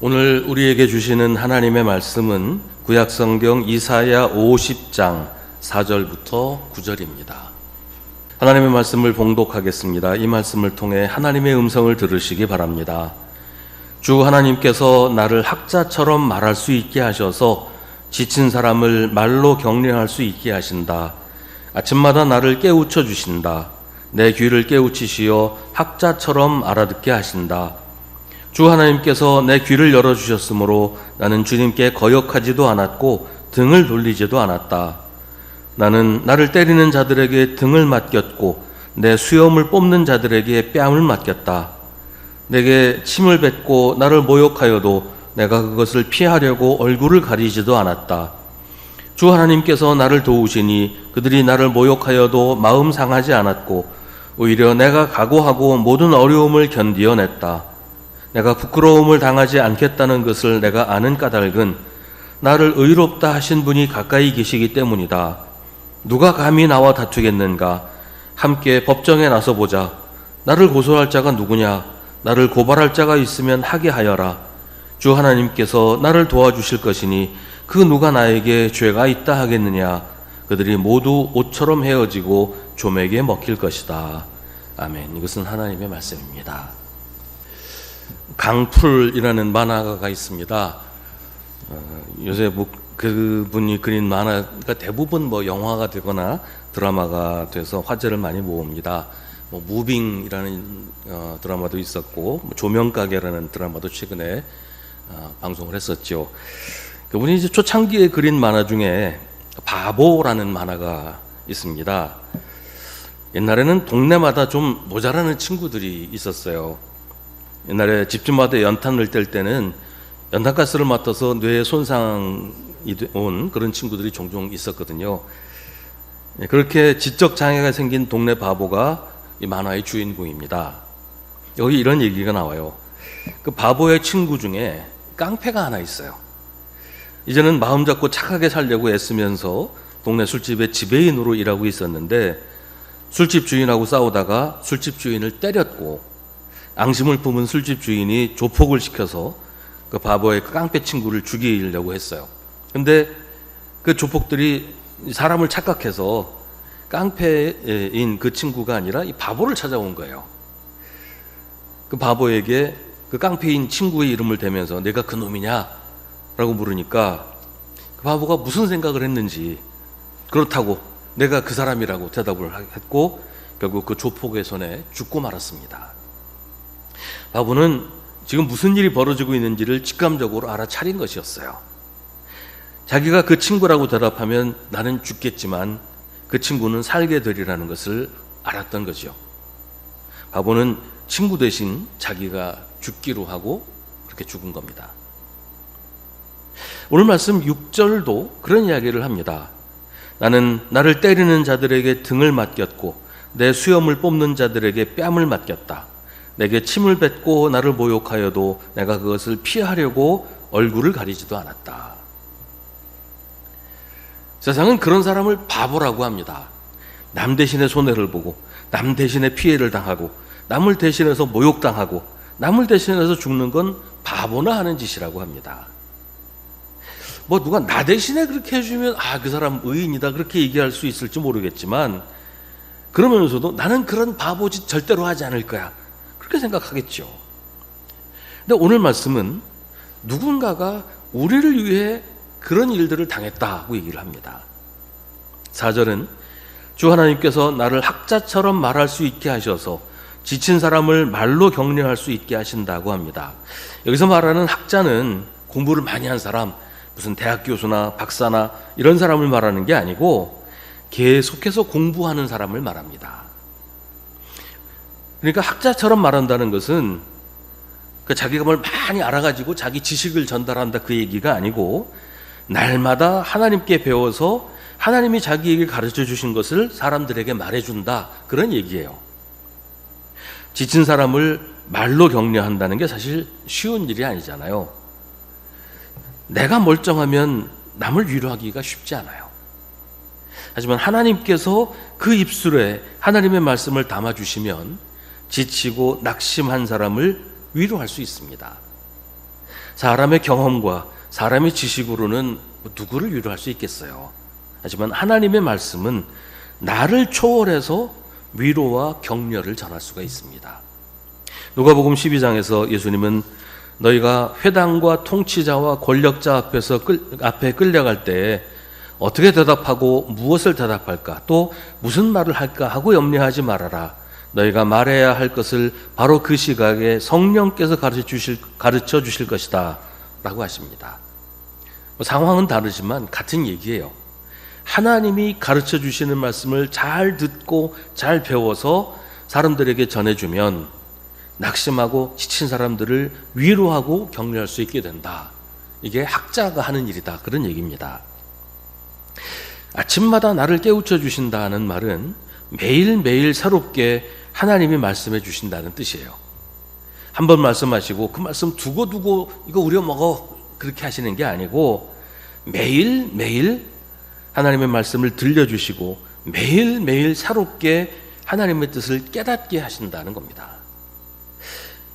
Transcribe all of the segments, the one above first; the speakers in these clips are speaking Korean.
오늘 우리에게 주시는 하나님의 말씀은 구약성경 이사야 50장 4절부터 9절입니다. 하나님의 말씀을 봉독하겠습니다. 이 말씀을 통해 하나님의 음성을 들으시기 바랍니다. 주 하나님께서 나를 학자처럼 말할 수 있게 하셔서 지친 사람을 말로 격려할 수 있게 하신다. 아침마다 나를 깨우쳐 주신다. 내 귀를 깨우치시어 학자처럼 알아듣게 하신다. 주 하나님께서 내 귀를 열어주셨으므로 나는 주님께 거역하지도 않았고 등을 돌리지도 않았다. 나는 나를 때리는 자들에게 등을 맡겼고 내 수염을 뽑는 자들에게 뺨을 맡겼다. 내게 침을 뱉고 나를 모욕하여도 내가 그것을 피하려고 얼굴을 가리지도 않았다. 주 하나님께서 나를 도우시니 그들이 나를 모욕하여도 마음 상하지 않았고 오히려 내가 각오하고 모든 어려움을 견디어냈다. 내가 부끄러움을 당하지 않겠다는 것을 내가 아는 까닭은 나를 의롭다 하신 분이 가까이 계시기 때문이다. 누가 감히 나와 다투겠는가? 함께 법정에 나서보자. 나를 고소할 자가 누구냐? 나를 고발할 자가 있으면 하게 하여라. 주 하나님께서 나를 도와주실 것이니 그 누가 나에게 죄가 있다 하겠느냐? 그들이 모두 옷처럼 헤어지고 조맥에 먹힐 것이다. 아멘. 이것은 하나님의 말씀입니다. 강풀이라는 만화가가 있습니다. 요새 그분이 그린 만화가 대부분 영화가 되거나 드라마가 돼서 화제를 많이 모읍니다. 무빙이라는 드라마도 있었고 조명가게라는 드라마도 최근에 방송을 했었죠. 그분이 이제 초창기에 그린 만화 중에 바보라는 만화가 있습니다. 옛날에는 동네마다 좀 모자라는 친구들이 있었어요. 옛날에 집집마다 연탄을 뗄 때는 연탄가스를 맡아서 뇌에 손상이 온 그런 친구들이 종종 있었거든요. 그렇게 지적 장애가 생긴 동네 바보가 이 만화의 주인공입니다. 여기 이런 얘기가 나와요. 그 바보의 친구 중에 깡패가 하나 있어요. 이제는 마음 잡고 착하게 살려고 애쓰면서 동네 술집의 지배인으로 일하고 있었는데 술집 주인하고 싸우다가 술집 주인을 때렸고 앙심을 품은 술집 주인이 조폭을 시켜서 그 바보의 깡패 친구를 죽이려고 했어요. 근데 그 조폭들이 사람을 착각해서 깡패인 그 친구가 아니라 이 바보를 찾아온 거예요. 그 바보에게 그 깡패인 친구의 이름을 대면서 내가 그 놈이냐? 라고 물으니까 그 바보가 무슨 생각을 했는지 그렇다고 내가 그 사람이라고 대답을 했고 결국 그 조폭의 손에 죽고 말았습니다. 바보는 지금 무슨 일이 벌어지고 있는지를 직감적으로 알아차린 것이었어요. 자기가 그 친구라고 대답하면 나는 죽겠지만 그 친구는 살게 되리라는 것을 알았던 거죠. 바보는 친구 대신 자기가 죽기로 하고 그렇게 죽은 겁니다. 오늘 말씀 6절도 그런 이야기를 합니다. 나는 나를 때리는 자들에게 등을 맡겼고 내 수염을 뽑는 자들에게 뺨을 맡겼다. 내게 침을 뱉고 나를 모욕하여도 내가 그것을 피하려고 얼굴을 가리지도 않았다. 세상은 그런 사람을 바보라고 합니다. 남 대신에 손해를 보고 남 대신에 피해를 당하고 남을 대신해서 모욕당하고 남을 대신해서 죽는 건 바보나 하는 짓이라고 합니다. 누가 나 대신에 그렇게 해주면 그 사람 의인이다 그렇게 얘기할 수 있을지 모르겠지만 그러면서도 나는 그런 바보 짓 절대로 하지 않을 거야 그렇게 생각하겠죠. 근데 오늘 말씀은 누군가가 우리를 위해 그런 일들을 당했다고 얘기를 합니다. 4절은 주 하나님께서 나를 학자처럼 말할 수 있게 하셔서 지친 사람을 말로 격려할 수 있게 하신다고 합니다. 여기서 말하는 학자는 공부를 많이 한 사람, 무슨 대학 교수나 박사나 이런 사람을 말하는 게 아니고 계속해서 공부하는 사람을 말합니다. 그러니까 학자처럼 말한다는 것은 자기가 뭘 많이 알아가지고 자기 지식을 전달한다 그 얘기가 아니고 날마다 하나님께 배워서 하나님이 자기에게 가르쳐 주신 것을 사람들에게 말해준다 그런 얘기예요. 지친 사람을 말로 격려한다는 게 사실 쉬운 일이 아니잖아요. 내가 멀쩡하면 남을 위로하기가 쉽지 않아요. 하지만 하나님께서 그 입술에 하나님의 말씀을 담아주시면 지치고 낙심한 사람을 위로할 수 있습니다. 사람의 경험과 사람의 지식으로는 누구를 위로할 수 있겠어요. 하지만 하나님의 말씀은 나를 초월해서 위로와 격려를 전할 수가 있습니다. 누가복음 12장에서 예수님은 너희가 회당과 통치자와 권력자 앞에 끌려갈 때 어떻게 대답하고 무엇을 대답할까, 또 무슨 말을 할까 하고 염려하지 말아라. 너희가 말해야 할 것을 바로 그 시각에 성령께서 가르쳐 주실 것이다 라고 하십니다. 상황은 다르지만 같은 얘기예요. 하나님이 가르쳐 주시는 말씀을 잘 듣고 잘 배워서 사람들에게 전해주면 낙심하고 지친 사람들을 위로하고 격려할 수 있게 된다. 이게 학자가 하는 일이다, 그런 얘기입니다. 아침마다 나를 깨우쳐 주신다는 말은 매일매일 새롭게 하나님이 말씀해 주신다는 뜻이에요. 한 번 말씀하시고 그 말씀 두고 이거 우려 먹어 그렇게 하시는 게 아니고 매일매일 하나님의 말씀을 들려주시고 매일매일 새롭게 하나님의 뜻을 깨닫게 하신다는 겁니다.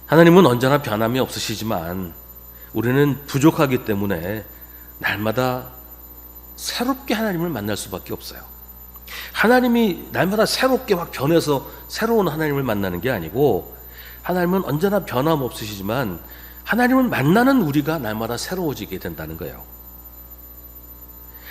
하나님은 언제나 변함이 없으시지만 우리는 부족하기 때문에 날마다 새롭게 하나님을 만날 수밖에 없어요. 하나님이 날마다 새롭게 막 변해서 새로운 하나님을 만나는 게 아니고, 하나님은 언제나 변함없으시지만 하나님을 만나는 우리가 날마다 새로워지게 된다는 거예요.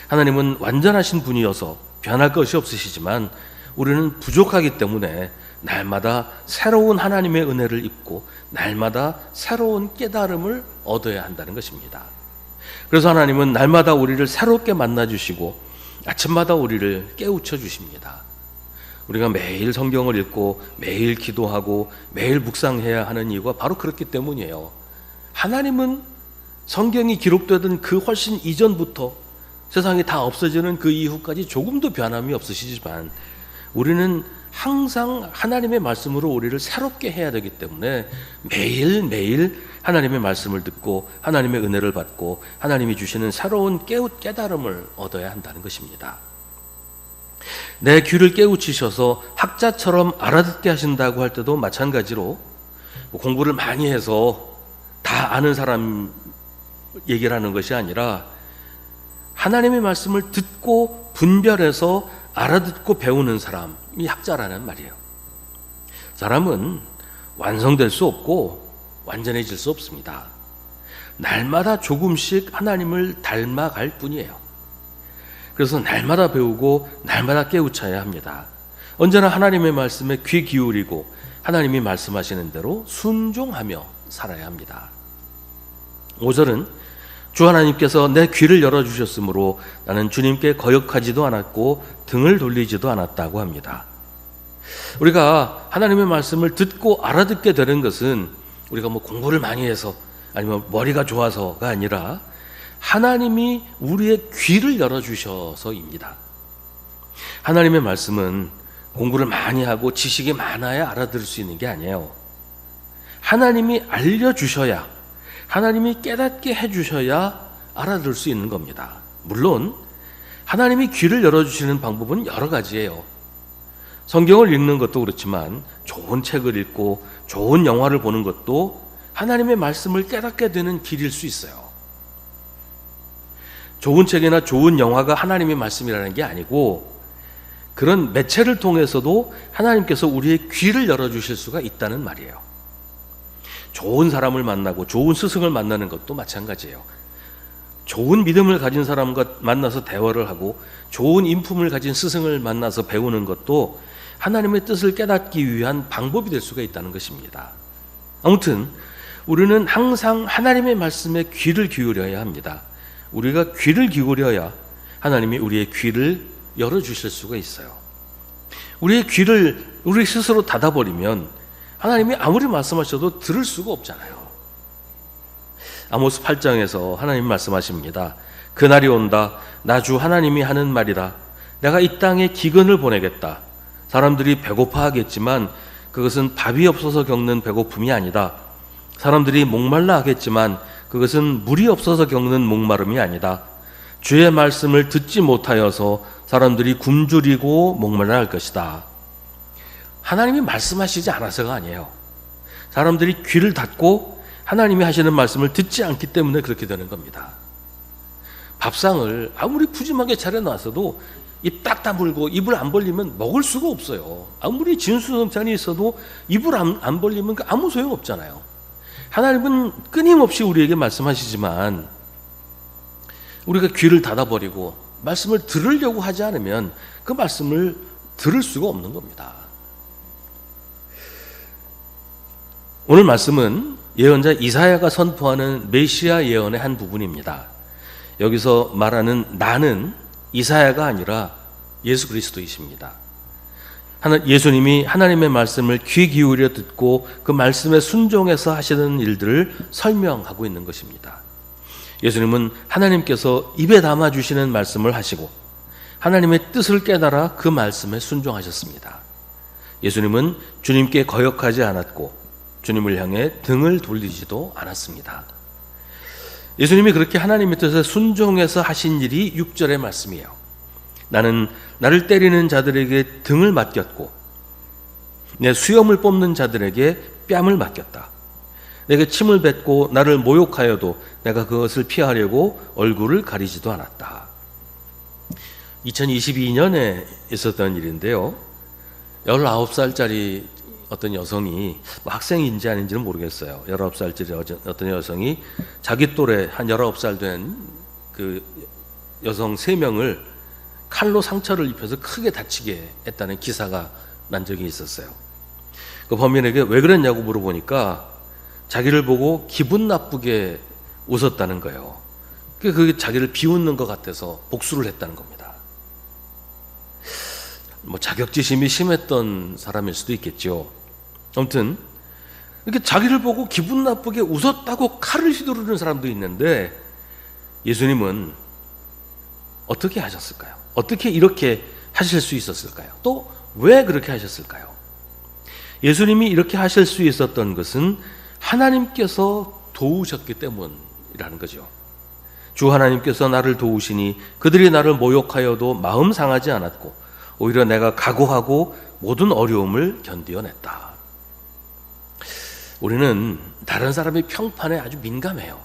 하나님은 완전하신 분이어서 변할 것이 없으시지만 우리는 부족하기 때문에 날마다 새로운 하나님의 은혜를 입고 날마다 새로운 깨달음을 얻어야 한다는 것입니다. 그래서 하나님은 날마다 우리를 새롭게 만나주시고 아침마다 우리를 깨우쳐 주십니다. 우리가 매일 성경을 읽고 매일 기도하고 매일 묵상해야 하는 이유가 바로 그렇기 때문이에요. 하나님은 성경이 기록되던 그 훨씬 이전부터 세상이 다 없어지는 그 이후까지 조금도 변함이 없으시지만 우리는 항상 하나님의 말씀으로 우리를 새롭게 해야 되기 때문에 매일매일 하나님의 말씀을 듣고 하나님의 은혜를 받고 하나님이 주시는 새로운 깨달음을 얻어야 한다는 것입니다. 내 귀를 깨우치셔서 학자처럼 알아듣게 하신다고 할 때도 마찬가지로 공부를 많이 해서 다 아는 사람 얘기를 하는 것이 아니라 하나님의 말씀을 듣고 분별해서 알아듣고 배우는 사람이 학자라는 말이에요. 사람은 완성될 수 없고 완전해질 수 없습니다. 날마다 조금씩 하나님을 닮아갈 뿐이에요. 그래서 날마다 배우고 날마다 깨우쳐야 합니다. 언제나 하나님의 말씀에 귀 기울이고 하나님이 말씀하시는 대로 순종하며 살아야 합니다. 5절은 주 하나님께서 내 귀를 열어주셨으므로 나는 주님께 거역하지도 않았고 등을 돌리지도 않았다고 합니다. 우리가 하나님의 말씀을 듣고 알아듣게 되는 것은 우리가 공부를 많이 해서 아니면 머리가 좋아서가 아니라 하나님이 우리의 귀를 열어주셔서입니다. 하나님의 말씀은 공부를 많이 하고 지식이 많아야 알아들을 수 있는 게 아니에요. 하나님이 알려주셔야, 하나님이 깨닫게 해주셔야 알아들을 수 있는 겁니다. 물론 하나님이 귀를 열어주시는 방법은 여러 가지예요. 성경을 읽는 것도 그렇지만 좋은 책을 읽고 좋은 영화를 보는 것도 하나님의 말씀을 깨닫게 되는 길일 수 있어요. 좋은 책이나 좋은 영화가 하나님의 말씀이라는 게 아니고 그런 매체를 통해서도 하나님께서 우리의 귀를 열어주실 수가 있다는 말이에요. 좋은 사람을 만나고 좋은 스승을 만나는 것도 마찬가지예요. 좋은 믿음을 가진 사람과 만나서 대화를 하고 좋은 인품을 가진 스승을 만나서 배우는 것도 하나님의 뜻을 깨닫기 위한 방법이 될 수가 있다는 것입니다. 아무튼 우리는 항상 하나님의 말씀에 귀를 기울여야 합니다. 우리가 귀를 기울여야 하나님이 우리의 귀를 열어주실 수가 있어요. 우리의 귀를 우리 스스로 닫아버리면 하나님이 아무리 말씀하셔도 들을 수가 없잖아요. 아모스 8장에서 하나님 말씀하십니다. 그날이 온다. 나 주 하나님이 하는 말이다. 내가 이 땅에 기근을 보내겠다. 사람들이 배고파하겠지만 그것은 밥이 없어서 겪는 배고픔이 아니다. 사람들이 목말라 하겠지만 그것은 물이 없어서 겪는 목마름이 아니다. 주의 말씀을 듣지 못하여서 사람들이 굶주리고 목말라 할 것이다. 하나님이 말씀하시지 않아서가 아니에요. 사람들이 귀를 닫고 하나님이 하시는 말씀을 듣지 않기 때문에 그렇게 되는 겁니다. 밥상을 아무리 푸짐하게 차려놨어도 입 딱 다물고 입을 안 벌리면 먹을 수가 없어요. 아무리 진수성찬이 있어도 입을 안 벌리면 아무 소용 없잖아요. 하나님은 끊임없이 우리에게 말씀하시지만 우리가 귀를 닫아버리고 말씀을 들으려고 하지 않으면 그 말씀을 들을 수가 없는 겁니다. 오늘 말씀은 예언자 이사야가 선포하는 메시아 예언의 한 부분입니다. 여기서 말하는 나는 이사야가 아니라 예수 그리스도이십니다. 예수님이 하나님의 말씀을 귀 기울여 듣고 그 말씀에 순종해서 하시는 일들을 설명하고 있는 것입니다. 예수님은 하나님께서 입에 담아주시는 말씀을 하시고 하나님의 뜻을 깨달아 그 말씀에 순종하셨습니다. 예수님은 주님께 거역하지 않았고 주님을 향해 등을 돌리지도 않았습니다. 예수님이 그렇게 하나님의 뜻에 순종해서 하신 일이 6절의 말씀이에요. 나는 나를 때리는 자들에게 등을 맡겼고 내 수염을 뽑는 자들에게 뺨을 맡겼다. 내게 침을 뱉고 나를 모욕하여도 내가 그것을 피하려고 얼굴을 가리지도 않았다. 2022년에 있었던 일인데요. 19살짜리 어떤 여성이 학생인지 아닌지는 모르겠어요. 19살짜리 어떤 여성이 자기 또래 한 19살 된 그 여성 3명을 칼로 상처를 입혀서 크게 다치게 했다는 기사가 난 적이 있었어요. 그 범인에게 왜 그랬냐고 물어보니까 자기를 보고 기분 나쁘게 웃었다는 거예요. 그게 자기를 비웃는 것 같아서 복수를 했다는 겁니다. 자격지심이 심했던 사람일 수도 있겠죠. 아무튼 이렇게 자기를 보고 기분 나쁘게 웃었다고 칼을 휘두르는 사람도 있는데 예수님은 어떻게 하셨을까요? 어떻게 이렇게 하실 수 있었을까요? 또 왜 그렇게 하셨을까요? 예수님이 이렇게 하실 수 있었던 것은 하나님께서 도우셨기 때문이라는 거죠. 주 하나님께서 나를 도우시니 그들이 나를 모욕하여도 마음 상하지 않았고 오히려 내가 각오하고 모든 어려움을 견디어냈다. 우리는 다른 사람의 평판에 아주 민감해요.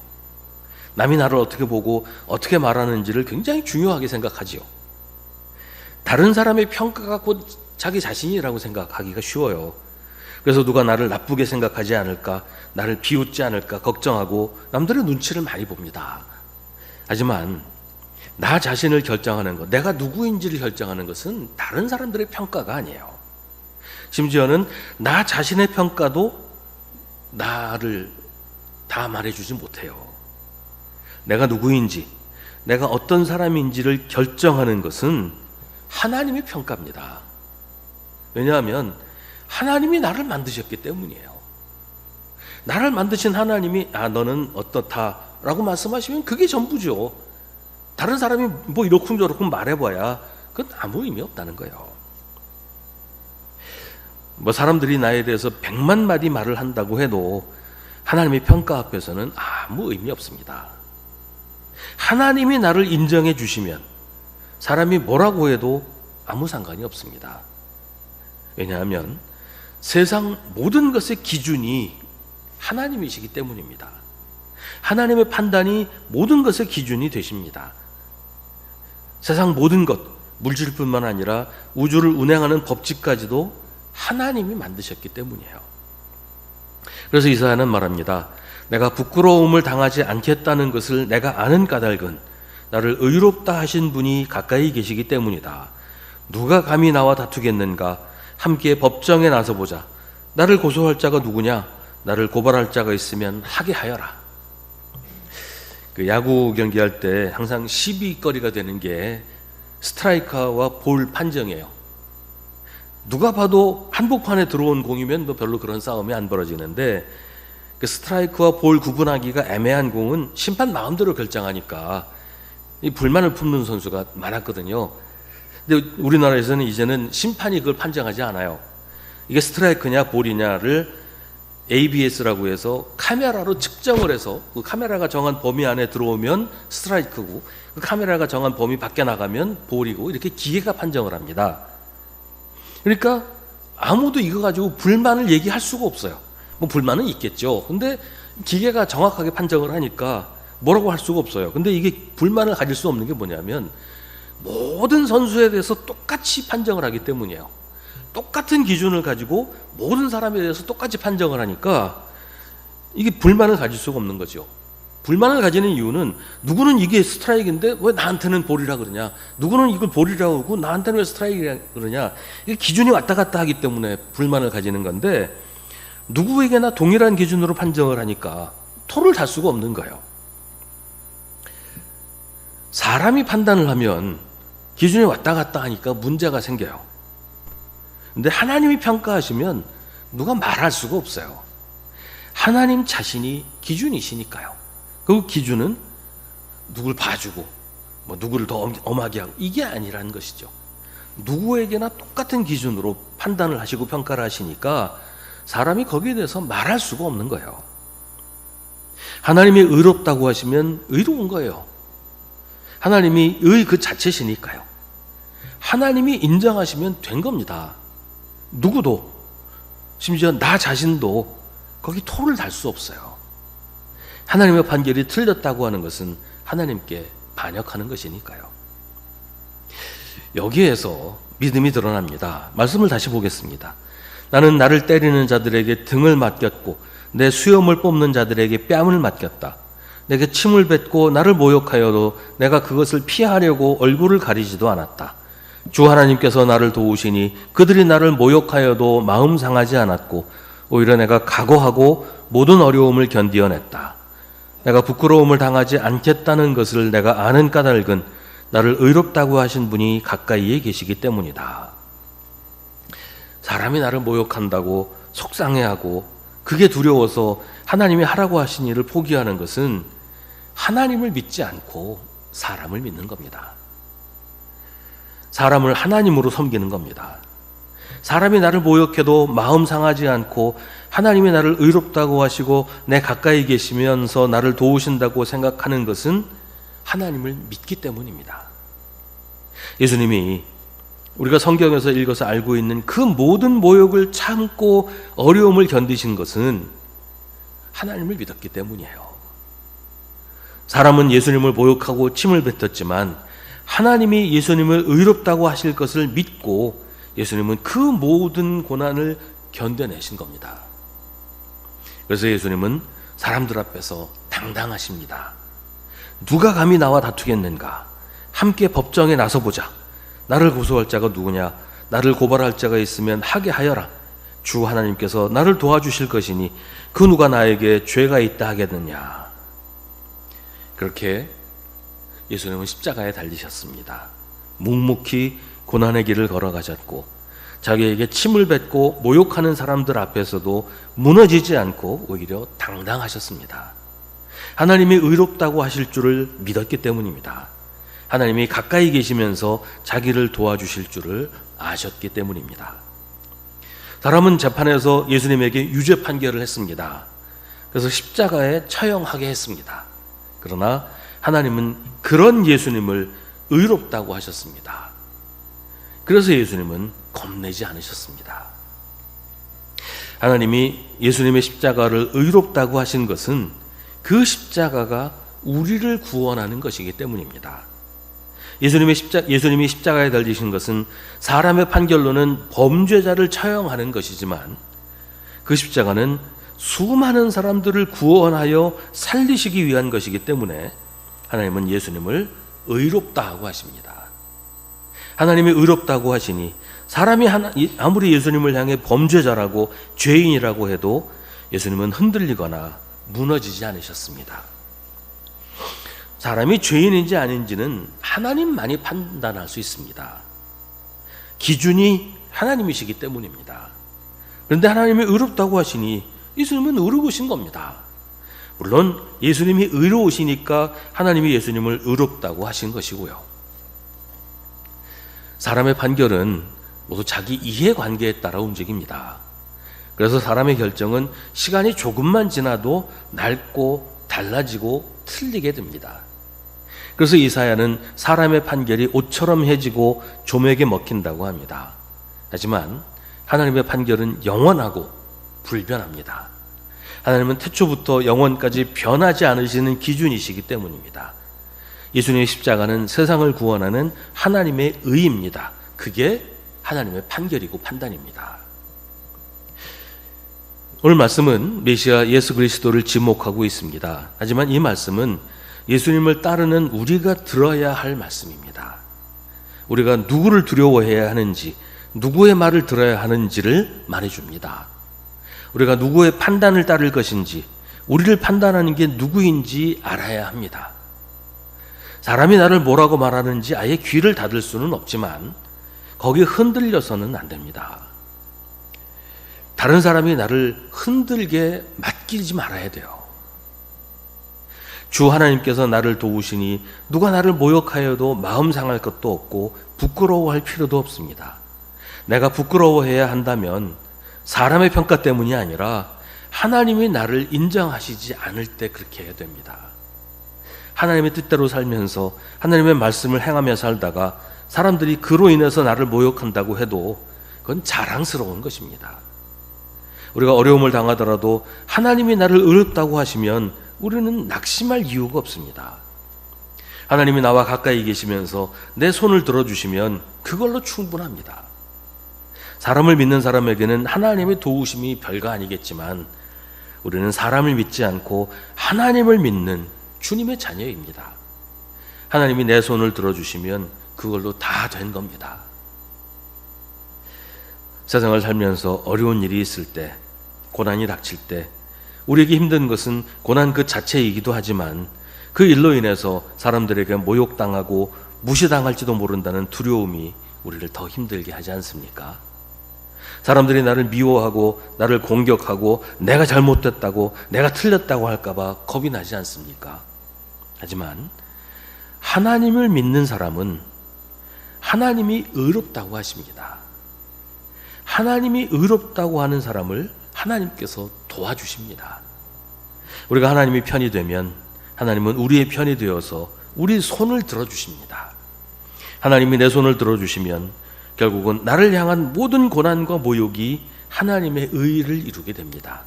남이 나를 어떻게 보고 어떻게 말하는지를 굉장히 중요하게 생각하지요. 다른 사람의 평가가 곧 자기 자신이라고 생각하기가 쉬워요. 그래서 누가 나를 나쁘게 생각하지 않을까, 나를 비웃지 않을까 걱정하고 남들의 눈치를 많이 봅니다. 하지만 나 자신을 결정하는 것, 내가 누구인지를 결정하는 것은 다른 사람들의 평가가 아니에요. 심지어는 나 자신의 평가도 나를 다 말해주지 못해요. 내가 누구인지, 내가 어떤 사람인지를 결정하는 것은 하나님의 평가입니다. 왜냐하면 하나님이 나를 만드셨기 때문이에요. 나를 만드신 하나님이 너는 어떻다라고 말씀하시면 그게 전부죠. 다른 사람이 이렇쿵저렇쿵 말해봐야 그건 아무 의미 없다는 거예요. 사람들이 나에 대해서 100만 마디 말을 한다고 해도 하나님의 평가 앞에서는 아무 의미 없습니다. 하나님이 나를 인정해 주시면 사람이 뭐라고 해도 아무 상관이 없습니다. 왜냐하면 세상 모든 것의 기준이 하나님이시기 때문입니다. 하나님의 판단이 모든 것의 기준이 되십니다. 세상 모든 것, 물질뿐만 아니라 우주를 운행하는 법칙까지도 하나님이 만드셨기 때문이에요. 그래서 이사야는 말합니다. 내가 부끄러움을 당하지 않겠다는 것을 내가 아는 까닭은 나를 의롭다 하신 분이 가까이 계시기 때문이다. 누가 감히 나와 다투겠는가? 함께 법정에 나서보자. 나를 고소할 자가 누구냐? 나를 고발할 자가 있으면 하게 하여라. 그 야구 경기할 때 항상 시비거리가 되는 게 스트라이커와 볼 판정이에요. 누가 봐도 한복판에 들어온 공이면 별로 그런 싸움이 안 벌어지는데 그 스트라이크와 볼 구분하기가 애매한 공은 심판 마음대로 결정하니까 이 불만을 품는 선수가 많았거든요. 근데 우리나라에서는 이제는 심판이 그걸 판정하지 않아요. 이게 스트라이크냐 볼이냐를 ABS라고 해서 카메라로 측정을 해서 그 카메라가 정한 범위 안에 들어오면 스트라이크고 그 카메라가 정한 범위 밖에 나가면 볼이고 이렇게 기계가 판정을 합니다. 그러니까 아무도 이거 가지고 불만을 얘기할 수가 없어요. 불만은 있겠죠. 근데 기계가 정확하게 판정을 하니까 뭐라고 할 수가 없어요. 근데 이게 불만을 가질 수 없는 게 뭐냐면 모든 선수에 대해서 똑같이 판정을 하기 때문이에요. 똑같은 기준을 가지고 모든 사람에 대해서 똑같이 판정을 하니까 이게 불만을 가질 수가 없는 거죠. 불만을 가지는 이유는 누구는 이게 스트라이크인데 왜 나한테는 볼이라 그러냐, 누구는 이걸 볼이라고 하고 나한테는 왜 스트라이크라 그러냐, 이게 기준이 왔다 갔다 하기 때문에 불만을 가지는 건데, 누구에게나 동일한 기준으로 판정을 하니까 토를 달 수가 없는 거예요. 사람이 판단을 하면 기준이 왔다 갔다 하니까 문제가 생겨요. 근데 하나님이 평가하시면 누가 말할 수가 없어요. 하나님 자신이 기준이시니까요. 그 기준은 누굴 봐주고 뭐 누구를 더 엄하게 하고 이게 아니라는 것이죠. 누구에게나 똑같은 기준으로 판단을 하시고 평가를 하시니까 사람이 거기에 대해서 말할 수가 없는 거예요. 하나님이 의롭다고 하시면 의로운 거예요. 하나님이 의 그 자체시니까요. 하나님이 인정하시면 된 겁니다. 누구도, 심지어 나 자신도 거기 토를 달 수 없어요. 하나님의 판결이 틀렸다고 하는 것은 하나님께 반역하는 것이니까요. 여기에서 믿음이 드러납니다. 말씀을 다시 보겠습니다. 나는 나를 때리는 자들에게 등을 맡겼고 내 수염을 뽑는 자들에게 뺨을 맡겼다. 내게 침을 뱉고 나를 모욕하여도 내가 그것을 피하려고 얼굴을 가리지도 않았다. 주 하나님께서 나를 도우시니 그들이 나를 모욕하여도 마음 상하지 않았고 오히려 내가 각오하고 모든 어려움을 견디어냈다. 내가 부끄러움을 당하지 않겠다는 것을 내가 아는 까닭은 나를 의롭다고 하신 분이 가까이에 계시기 때문이다. 사람이 나를 모욕한다고 속상해하고 그게 두려워서 하나님이 하라고 하신 일을 포기하는 것은 하나님을 믿지 않고 사람을 믿는 겁니다. 사람을 하나님으로 섬기는 겁니다. 사람이 나를 모욕해도 마음 상하지 않고 하나님이 나를 의롭다고 하시고 내 가까이 계시면서 나를 도우신다고 생각하는 것은 하나님을 믿기 때문입니다. 예수님이 우리가 성경에서 읽어서 알고 있는 그 모든 모욕을 참고 어려움을 견디신 것은 하나님을 믿었기 때문이에요. 사람은 예수님을 모욕하고 침을 뱉었지만 하나님이 예수님을 의롭다고 하실 것을 믿고 예수님은 그 모든 고난을 견뎌내신 겁니다. 그래서 예수님은 사람들 앞에서 당당하십니다. 누가 감히 나와 다투겠는가? 함께 법정에 나서보자. 나를 고소할 자가 누구냐? 나를 고발할 자가 있으면 하게 하여라. 주 하나님께서 나를 도와주실 것이니 그 누가 나에게 죄가 있다 하겠느냐? 그렇게 예수님은 십자가에 달리셨습니다. 묵묵히 고난의 길을 걸어가셨고 자기에게 침을 뱉고 모욕하는 사람들 앞에서도 무너지지 않고 오히려 당당하셨습니다. 하나님이 의롭다고 하실 줄을 믿었기 때문입니다. 하나님이 가까이 계시면서 자기를 도와주실 줄을 아셨기 때문입니다. 사람은 재판에서 예수님에게 유죄 판결을 했습니다. 그래서 십자가에 처형하게 했습니다. 그러나 하나님은 그런 예수님을 의롭다고 하셨습니다. 그래서 예수님은 겁내지 않으셨습니다. 하나님이 예수님의 십자가를 의롭다고 하신 것은 그 십자가가 우리를 구원하는 것이기 때문입니다. 예수님이 십자가에 달리신 것은 사람의 판결로는 범죄자를 처형하는 것이지만 그 십자가는 수많은 사람들을 구원하여 살리시기 위한 것이기 때문에 하나님은 예수님을 의롭다고 하십니다. 하나님이 의롭다고 하시니 사람이 아무리 예수님을 향해 범죄자라고 죄인이라고 해도 예수님은 흔들리거나 무너지지 않으셨습니다. 사람이 죄인인지 아닌지는 하나님만이 판단할 수 있습니다. 기준이 하나님이시기 때문입니다. 그런데 하나님이 의롭다고 하시니 예수님은 의로우신 겁니다. 물론 예수님이 의로우시니까 하나님이 예수님을 의롭다고 하신 것이고요. 사람의 판결은 모두 자기 이해관계에 따라 움직입니다. 그래서 사람의 결정은 시간이 조금만 지나도 낡고 달라지고 틀리게 됩니다. 그래서 이사야는 사람의 판결이 옷처럼 해지고 조맥에 먹힌다고 합니다. 하지만 하나님의 판결은 영원하고 불변합니다. 하나님은 태초부터 영원까지 변하지 않으시는 기준이시기 때문입니다. 예수님의 십자가는 세상을 구원하는 하나님의 의입니다. 그게 하나님의 판결이고 판단입니다. 오늘 말씀은 메시아 예수 그리스도를 지목하고 있습니다. 하지만 이 말씀은 예수님을 따르는 우리가 들어야 할 말씀입니다. 우리가 누구를 두려워해야 하는지, 누구의 말을 들어야 하는지를 말해줍니다. 우리가 누구의 판단을 따를 것인지, 우리를 판단하는 게 누구인지 알아야 합니다. 사람이 나를 뭐라고 말하는지 아예 귀를 닫을 수는 없지만 거기에 흔들려서는 안 됩니다. 다른 사람이 나를 흔들게 맡기지 말아야 돼요. 주 하나님께서 나를 도우시니 누가 나를 모욕하여도 마음 상할 것도 없고 부끄러워할 필요도 없습니다. 내가 부끄러워해야 한다면 사람의 평가 때문이 아니라 하나님이 나를 인정하시지 않을 때 그렇게 해야 됩니다. 하나님의 뜻대로 살면서 하나님의 말씀을 행하며 살다가 사람들이 그로 인해서 나를 모욕한다고 해도 그건 자랑스러운 것입니다. 우리가 어려움을 당하더라도 하나님이 나를 어렵다고 하시면 우리는 낙심할 이유가 없습니다. 하나님이 나와 가까이 계시면서 내 손을 들어주시면 그걸로 충분합니다. 사람을 믿는 사람에게는 하나님의 도우심이 별거 아니겠지만 우리는 사람을 믿지 않고 하나님을 믿는 주님의 자녀입니다. 하나님이 내 손을 들어주시면 그걸로 다 된 겁니다. 세상을 살면서 어려운 일이 있을 때, 고난이 닥칠 때 우리에게 힘든 것은 고난 그 자체이기도 하지만 그 일로 인해서 사람들에게 모욕당하고 무시당할지도 모른다는 두려움이 우리를 더 힘들게 하지 않습니까? 사람들이 나를 미워하고 나를 공격하고 내가 잘못됐다고 내가 틀렸다고 할까봐 겁이 나지 않습니까? 하지만 하나님을 믿는 사람은 하나님이 의롭다고 하십니다. 하나님이 의롭다고 하는 사람을 하나님께서 도와주십니다. 우리가 하나님의 편이 되면 하나님은 우리의 편이 되어서 우리 손을 들어주십니다. 하나님이 내 손을 들어주시면 결국은 나를 향한 모든 고난과 모욕이 하나님의 의를 이루게 됩니다.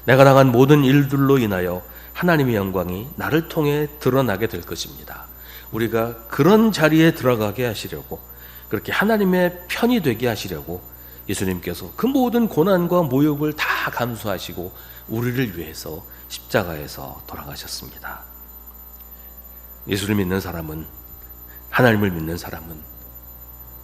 내가 당한 모든 일들로 인하여 하나님의 영광이 나를 통해 드러나게 될 것입니다. 우리가 그런 자리에 들어가게 하시려고, 그렇게 하나님의 편이 되게 하시려고 예수님께서 그 모든 고난과 모욕을 다 감수하시고 우리를 위해서 십자가에서 돌아가셨습니다. 예수를 믿는 사람은, 하나님을 믿는 사람은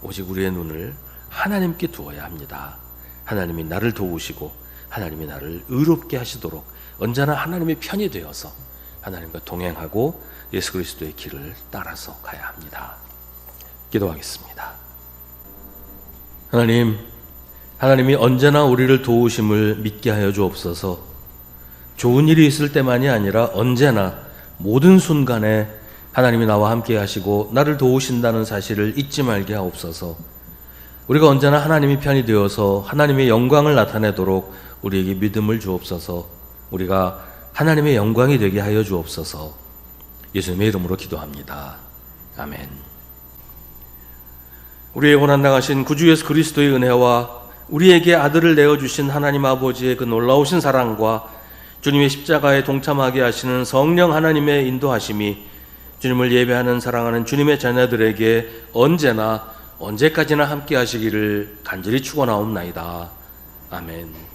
오직 우리의 눈을 하나님께 두어야 합니다. 하나님이 나를 도우시고 하나님이 나를 의롭게 하시도록 언제나 하나님의 편이 되어서 하나님과 동행하고 예수 그리스도의 길을 따라서 가야 합니다. 기도하겠습니다. 하나님이 언제나 우리를 도우심을 믿게 하여 주옵소서. 좋은 일이 있을 때만이 아니라 언제나 모든 순간에 하나님이 나와 함께 하시고 나를 도우신다는 사실을 잊지 말게 하옵소서. 우리가 언제나 하나님의 편이 되어서 하나님의 영광을 나타내도록 우리에게 믿음을 주옵소서. 우리가 하나님의 영광이 되게 하여 주옵소서. 예수님의 이름으로 기도합니다. 아멘. 우리의 고난당하신 구주 예수 그리스도의 은혜와 우리에게 아들을 내어주신 하나님 아버지의 그 놀라우신 사랑과 주님의 십자가에 동참하게 하시는 성령 하나님의 인도하심이 주님을 예배하는 사랑하는 주님의 자녀들에게 언제나 언제까지나 함께 하시기를 간절히 축원하옵나이다. 아멘.